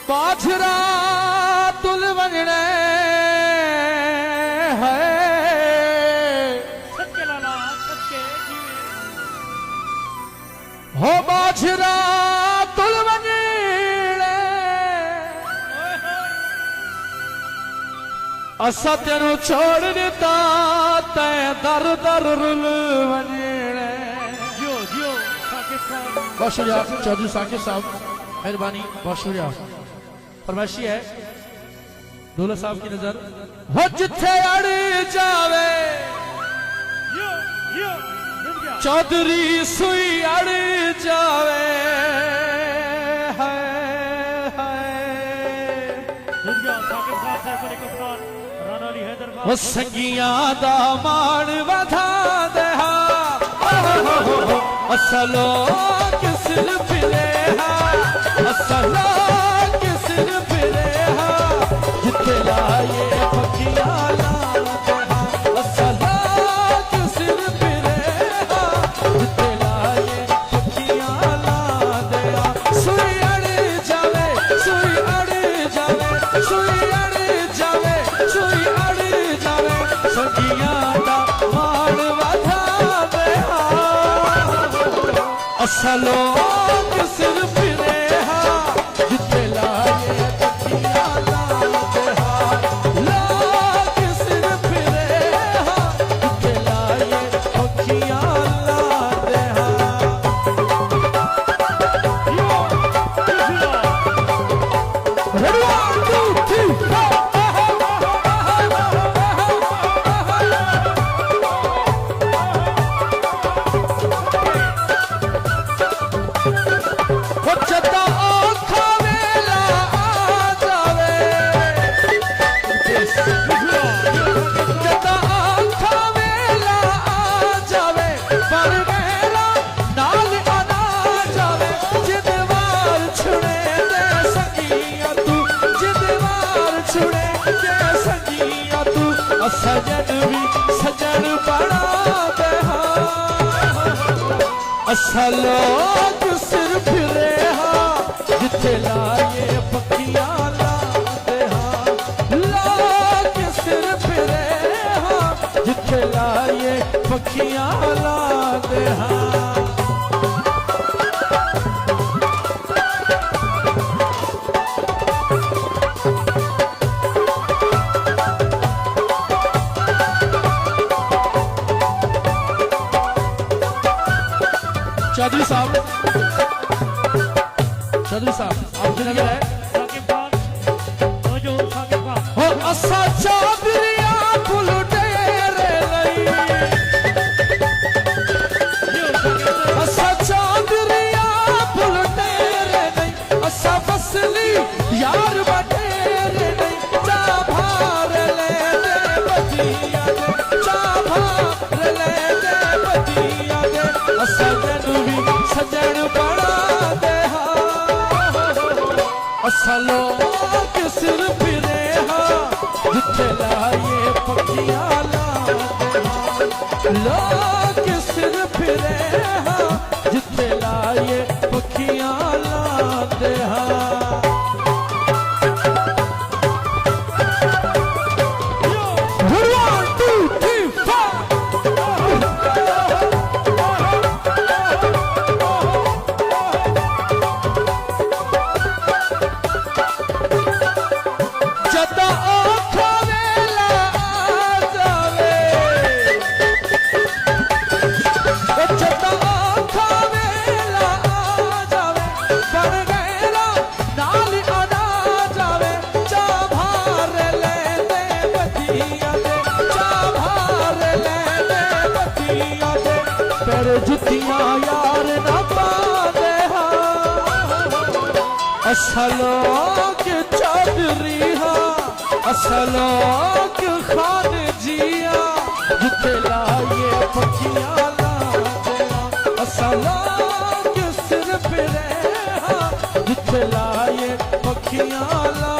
बाजरा तुल वंजने है सत्य लाला सत्य जीवे हो बाजरा तुल वंजने असा तेनू छोड़ दिता तै दर दर रुल वंजने जियो जियो साकिब खान बहुत शुक्रिया चौधरी साकिब साहब मेहरबानी बहुत शुक्रिया फरमाइशी है दूल्हा साहब की नजर हो जिथे अड़ जावे जियो जियो मिल गया चौधरी सुई अड़ जावे हाय हाय मिल गया साकिब खान साहब बड़े कप्तान राणा अली हैदर खान वो संगियां दा मान वधा दे हा असलो किसिल फिरे हा असलो किसिल फिरे हा जिथे लाए पखियां लाल दे हा असलो किसिल फिरे हा जिथे लाए पखियां लाल दे हा सुई अड़ जावे सुई अड़ जावे सुई अड़ जावे सुई अड़ जावे संगियां दा मान वधा दे हा असलो किसिल फिरे हा जिथे लाए पखियां लाल दे हा ला किसिल फिरे हा जिथे लाए पखियां लाल दे हा जियो जियो Ready, 1, 2, 3, 4 जदा आँखा वेला आ जावे जदा आँखा वेला आ जावे पर वेला नाल आना जावे जिदवार छुड़े दे संगिया तू जिदवार छुड़े दे संगिया तू सजन भी सजन बना दे हा असलो सिर फिरे हा जिथे लाए पखियां लादे हा ला के सिर फिरे हा जिथे लाए पखियां लादे हा चौधरी साहब आपकी नजर है साकिब खान तो जो साकिब खान हो असा चौधरिया फुल डेरे लई जियो साकिब खान असा चौधरिया फुल डेरे लई असा बसली यार बटेरे लई चा भार ले दे बदिया दे चा भार ले दे बदिया दे असा जनु भी सजन बना दे हा असलो के सिर फिरे हा जिथे लाए पखियां लादे हा ला के सिर फिरे हा जिथे लाए पखियां लादे हा One, 2, 3, 4 जदा आँखा वेला आ जावे जदा आँखा वेला आ जावे पर गैला नाल आना जावे चा भार ले दे बदिया दे चा भार ले दे बदिया दे पर जुतियां यार ना पा दे हा असलो के चौधरी हा असलो के खान जिया जिथे लाए पखियां लादे हा असलो के सिर फिरे हा जिथे लाए पखियां ला